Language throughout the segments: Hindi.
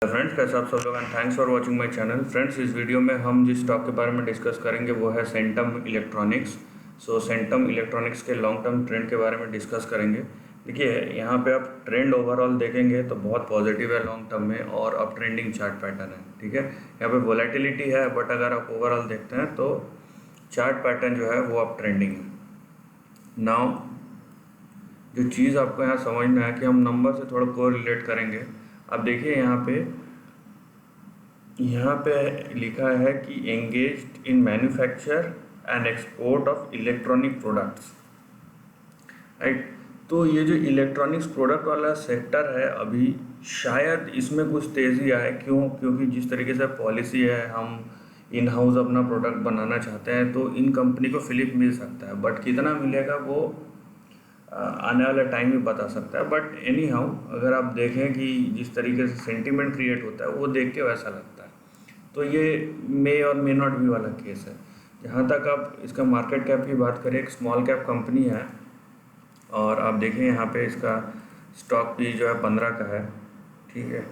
फ्रेंड्स, कैसे आप सब लोग and thanks for watching my channel. Friends, इस वीडियो में हम जिस स्टॉक के बारे में डिस्कस करेंगे वो है सेंटम इलेक्ट्रॉनिक्स। सेंटम इलेक्ट्रॉनिक्स के लॉन्ग टर्म ट्रेंड के बारे में डिस्कस करेंगे। देखिए, यहाँ पे आप ट्रेंड ओवरऑल देखेंगे तो बहुत पॉजिटिव है लॉन्ग टर्म में और अप ट्रेंडिंग चार्ट पैटर्न है। ठीक है, यहाँ पे वोलेटिलिटी है, बट अगर आप ओवरऑल देखते हैं तो चार्ट पैटर्न जो है वो अप ट्रेंडिंग है। नाउ जो चीज़ आपको यहाँ समझना है कि हम नंबर से थोड़ा को रिलेट करेंगे। आप देखिए यहाँ पे लिखा है कि engaged in manufacture and export of electronic products, right. तो ये जो इलेक्ट्रॉनिक्स प्रोडक्ट वाला सेक्टर है अभी शायद इसमें कुछ तेज़ी आए। क्योंकि जिस तरीके से पॉलिसी है, हम इन हाउस अपना प्रोडक्ट बनाना चाहते हैं तो इन कंपनी को फिलिप मिल सकता है, बट कितना मिलेगा वो आने वाला टाइम ही बता सकता है। बट एनी हाउ, अगर आप देखें कि जिस तरीके से सेंटीमेंट क्रिएट होता है वो देख के वैसा लगता है। तो ये मे और मे नॉट बी वाला केस है। जहाँ तक आप इसका मार्केट कैप की बात करें, एक स्मॉल कैप कंपनी है और आप देखें यहाँ पे इसका स्टॉक भी जो है 15 का है। ठीक है,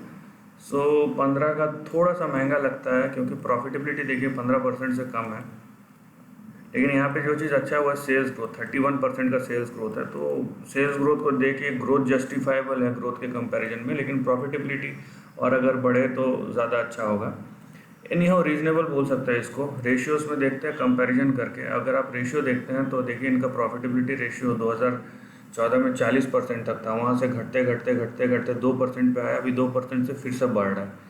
15 का थोड़ा सा महंगा लगता है क्योंकि प्रॉफिटेबिलिटी देखिए 15% से कम है। लेकिन यहाँ पे जो चीज़ अच्छा है वो है सेल्स ग्रोथ, 31% का सेल्स ग्रोथ है। तो सेल्स ग्रोथ को देखिए, ग्रोथ जस्टिफाइबल है ग्रोथ के कंपैरिजन में, लेकिन प्रॉफिटेबिलिटी और अगर बढ़े तो ज़्यादा अच्छा होगा। एनी हाउ रीजनेबल बोल सकते हैं इसको। रेशियोज़ में देखते हैं कंपैरिजन करके। अगर आप रेशियो देखते हैं तो देखिए इनका प्रॉफिटेबिलिटी रेशियो 2014 में 40% तक था, वहाँ से घटते घटते घटते घटते 2% पे आया, अभी 2% से फिर से बढ़ रहा है।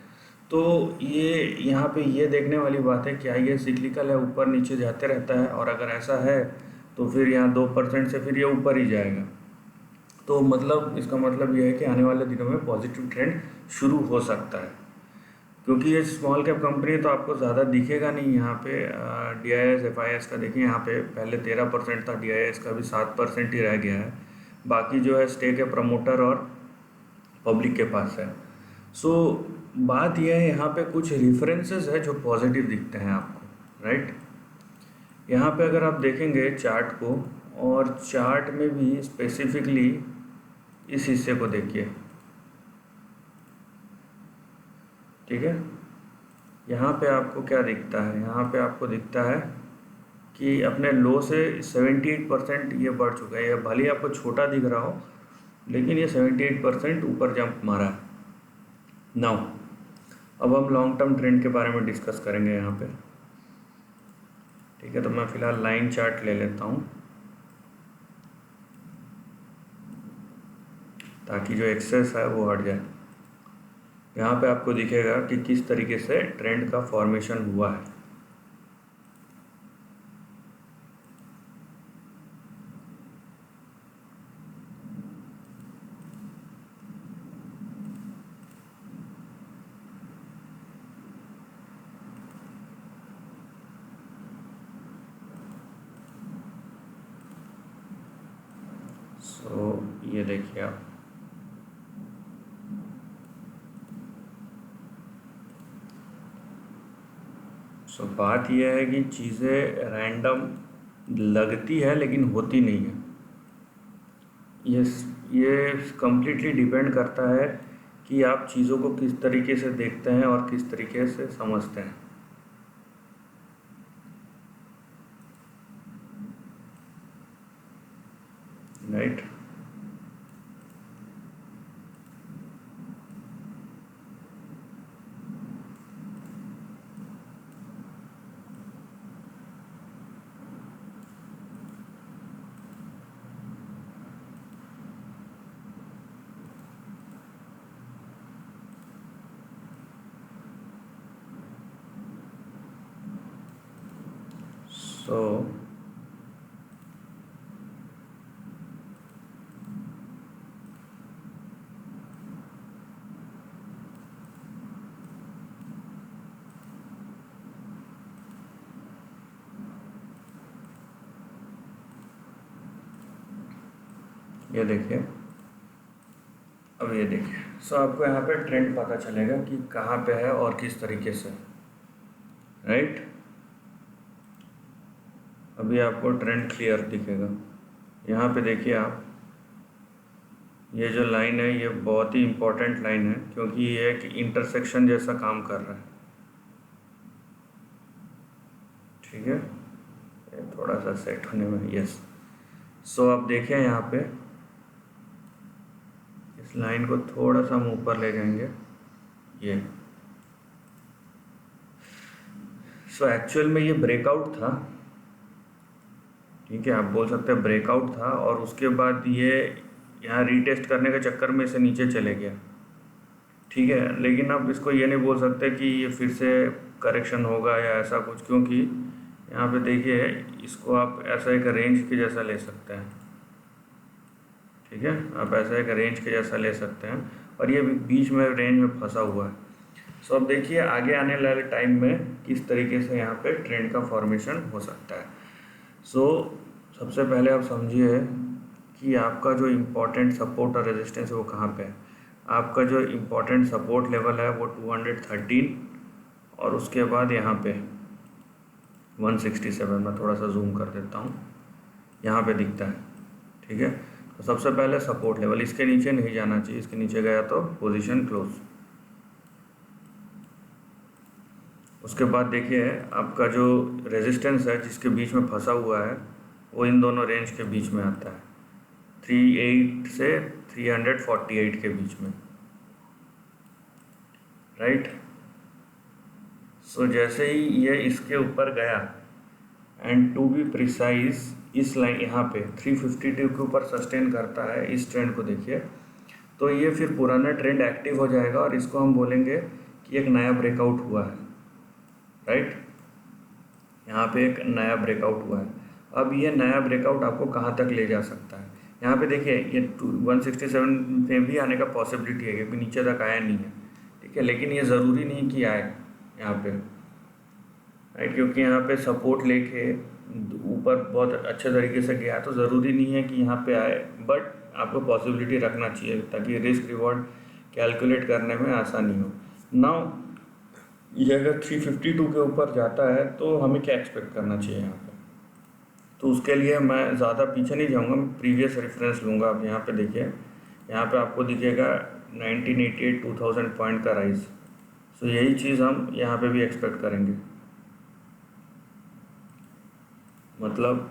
तो ये यहाँ पे ये देखने वाली बात है, क्या ये सिक्लिकल है, ऊपर नीचे जाते रहता है, और अगर ऐसा है तो फिर यहाँ 2% से फिर ये ऊपर ही जाएगा। तो मतलब इसका मतलब ये है कि आने वाले दिनों में पॉजिटिव ट्रेंड शुरू हो सकता है। क्योंकि ये स्मॉल कैप कंपनी है तो आपको ज़्यादा दिखेगा नहीं। यहाँ पे DIS FIS का देखिए, यहाँ पे पहले 13% था, DIS का भी 7% ही रह गया है। बाकी जो है स्टेक है प्रमोटर और पब्लिक के पास है। सो बात यह है, यहाँ पे कुछ रेफरेंसेस है जो पॉजिटिव दिखते हैं आपको, राइट। यहाँ पे अगर आप देखेंगे चार्ट को, और चार्ट में भी स्पेसिफिकली इस हिस्से को देखिए, ठीक है। यहाँ पे आपको क्या दिखता है, यहाँ पे आपको दिखता है कि अपने लो से 78% ये बढ़ चुका है। ये भले ही आपको छोटा दिख रहा हो, लेकिन ये 78% ऊपर जंप मारा है। नाउ अब हम लॉन्ग टर्म ट्रेंड के बारे में डिस्कस करेंगे यहाँ पे। ठीक है, तो मैं फ़िलहाल लाइन चार्ट ले लेता हूँ ताकि जो एक्सेस है वो हट जाए। यहाँ पे आपको दिखेगा कि किस तरीके से ट्रेंड का फॉर्मेशन हुआ है। ये देखिए आप, बात यह है कि चीज़ें रैंडम लगती है लेकिन होती नहीं है। ये ये कम्प्लीटली डिपेंड करता है कि आप चीज़ों को किस तरीके से देखते हैं और किस तरीके से समझते हैं, राइट। सो ये देखिए, अब ये देखिए, आपको यहाँ पे ट्रेंड पता चलेगा कि कहाँ पे है और किस तरीके से, राइट। अभी आपको ट्रेंड क्लियर दिखेगा। यहाँ पे देखिए आप, ये जो लाइन है ये बहुत ही इम्पोर्टेंट लाइन है, क्योंकि ये एक इंटरसेक्शन जैसा काम कर रहा है। ठीक है, ये थोड़ा सा सेट होने में, यस। सो आप देखिए यहाँ पे इस लाइन को थोड़ा सा हम ऊपर ले जाएंगे, ये। सो एक्चुअल में ये ब्रेकआउट था, ठीक है, आप बोल सकते हैं ब्रेकआउट था, और उसके बाद ये यहाँ रीटेस्ट करने के चक्कर में इसे नीचे चले गया। ठीक है, लेकिन आप इसको ये नहीं बोल सकते कि ये फिर से करेक्शन होगा या ऐसा कुछ, क्योंकि यहाँ पे देखिए इसको आप ऐसा एक रेंज के जैसा ले सकते हैं। ठीक है, आप ऐसा एक रेंज के जैसा ले सकते हैं, और ये बीच में रेंज में फंसा हुआ है। सो अब देखिए आगे आने वाले टाइम में किस तरीके से यहाँ पे ट्रेंड का फॉर्मेशन हो सकता है। सो सबसे पहले आप समझिए कि आपका जो इम्पोर्टेंट सपोर्ट और रेजिस्टेंस है वो कहाँ पे है। आपका जो इम्पोर्टेंट सपोर्ट लेवल है वो 213, और उसके बाद यहाँ पे 167, मैं थोड़ा सा जूम कर देता हूँ, यहाँ पे दिखता है। ठीक है, तो सबसे पहले सपोर्ट लेवल, इसके नीचे नहीं जाना चाहिए, इसके नीचे गया तो पोजीशन क्लोज। उसके बाद देखिए आपका जो रेजिस्टेंस है जिसके बीच में फंसा हुआ है वो इन दोनों रेंज के बीच में आता है, 38 से 348 के बीच में, राइट। सो जैसे ही ये इसके ऊपर गया, एंड टू बी प्रिसाइज इस लाइन यहाँ पे 352 के ऊपर सस्टेन करता है, इस ट्रेंड को देखिए, तो ये फिर पुराना ट्रेंड एक्टिव हो जाएगा और इसको हम बोलेंगे कि एक नया ब्रेकआउट हुआ है, राइट। यहाँ पे एक नया ब्रेकआउट हुआ है। अब ये नया ब्रेकआउट आपको कहाँ तक ले जा सकता है, यहाँ पे देखिए ये 167 में भी आने का पॉसिबिलिटी है, क्योंकि नीचे तक आया नहीं है। ठीक है, लेकिन ये ज़रूरी नहीं कि आए यहाँ पे, राइट, क्योंकि यहाँ पे सपोर्ट लेके ऊपर बहुत अच्छे तरीके से गया, तो ज़रूरी नहीं है कि यहाँ पे आए, बट आपको पॉसिबिलिटी रखना चाहिए ताकि रिस्क रिवॉर्ड कैलकुलेट करने में आसानी हो। नाउ ये अगर 352 के ऊपर जाता है तो हमें क्या एक्सपेक्ट करना चाहिए यहाँ पे, तो उसके लिए मैं ज़्यादा पीछे नहीं जाऊँगा, मैं प्रीवियस रेफरेंस लूँगा। आप यहाँ पे देखिए, यहाँ पे आपको दिखेगा 1988 2000 पॉइंट का राइज। सो यही चीज़ हम यहाँ पे भी एक्सपेक्ट करेंगे। मतलब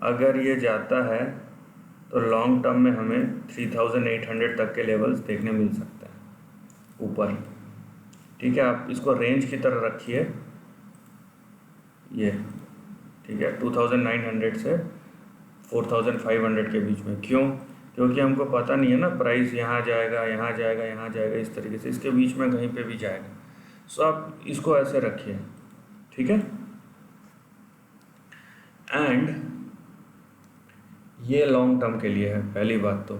अगर ये जाता है तो लॉन्ग टर्म में हमें 3800 तक के लेवल्स देखने मिल सकते हैं ऊपर। ठीक है, आप इसको रेंज की तरह रखिए, ये ठीक है, 2900 से 4500 के बीच में। क्यों? क्योंकि हमको पता नहीं है ना, प्राइस यहाँ जाएगा, यहाँ जाएगा, यहाँ जाएगा, इस तरीके से इसके बीच में कहीं पे भी जाएगा। सो आप इसको ऐसे रखिए, ठीक है। एंड ये लॉन्ग टर्म के लिए है, पहली बात तो।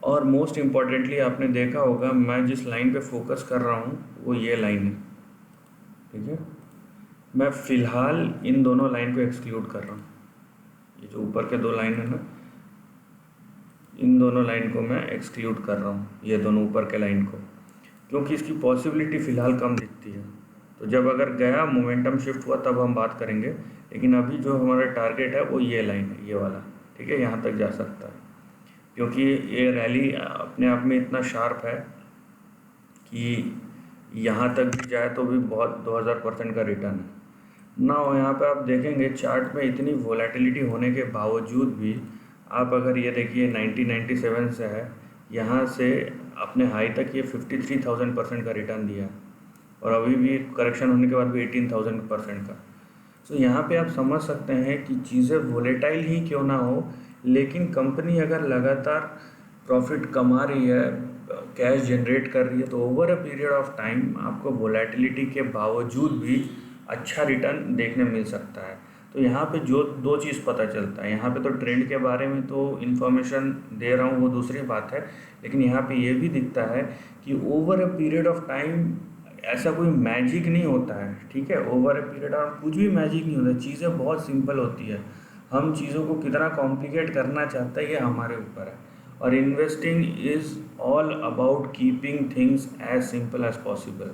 और मोस्ट इम्पॉर्टेंटली आपने देखा होगा मैं जिस लाइन पे फोकस कर रहा हूँ वो ये लाइन है, ठीक है। मैं फ़िलहाल इन दोनों लाइन को एक्सक्लूड कर रहा हूँ, ये जो ऊपर के दो लाइन है ना, इन दोनों लाइन को मैं एक्सक्लूड कर रहा हूँ, ये दोनों ऊपर के लाइन को, क्योंकि इसकी पॉसिबिलिटी फ़िलहाल कम दिखती है। तो जब अगर गया मोमेंटम शिफ्ट हुआ तब हम बात करेंगे, लेकिन अभी जो हमारा टारगेट है वो ये लाइन है, ये वाला, ठीक है, यहाँ तक जा सकता है, क्योंकि ये रैली अपने आप में इतना शार्प है कि यहाँ तक भी जाए तो भी बहुत 2000% का रिटर्न है ना। यहाँ पे आप देखेंगे चार्ट में इतनी वोलेटिलिटी होने के बावजूद भी, आप अगर ये देखिए 1997 से है, यहाँ से अपने हाई तक ये 53,000% का रिटर्न दिया है, और अभी भी करेक्शन होने के बाद भी 18,000% का। सो यहाँ पे आप समझ सकते हैं कि चीज़ें वोलेटाइल ही क्यों ना हो, लेकिन कंपनी अगर लगातार प्रॉफिट कमा रही है, कैश जनरेट कर रही है, तो over a period of time आपको वोलेटिलिटी के बावजूद भी अच्छा रिटर्न देखने मिल सकता है। तो यहाँ पे जो दो चीज़ पता चलता है, यहाँ पे तो ट्रेंड के बारे में तो इन्फॉर्मेशन दे रहा हूँ, वो दूसरी बात है, लेकिन यहाँ पे ये भी दिखता है कि over a period of time ऐसा कोई मैजिक नहीं होता है, ठीक है। ओवर अ पीरियड ऑफ कुछ भी मैजिक नहीं होता, चीज़ें बहुत सिंपल होती है। हम चीज़ों को कितना कॉम्प्लिकेट करना चाहते हैं ये हमारे ऊपर है, और investing is all about keeping things as simple as possible.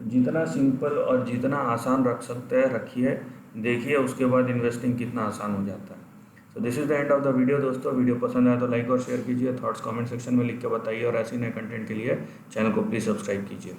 जितना सिंपल और जितना आसान रख सकते हैं रखिए, देखिए उसके बाद इन्वेस्टिंग कितना आसान हो जाता है। तो this is the end of the video दोस्तों। वीडियो पसंद आया तो लाइक और शेयर कीजिए, थॉट्स कमेंट सेक्शन में लिख के बताइए और ऐसे नए कंटेंट के लिए चैनल को प्लीज़ सब्सक्राइब कीजिए।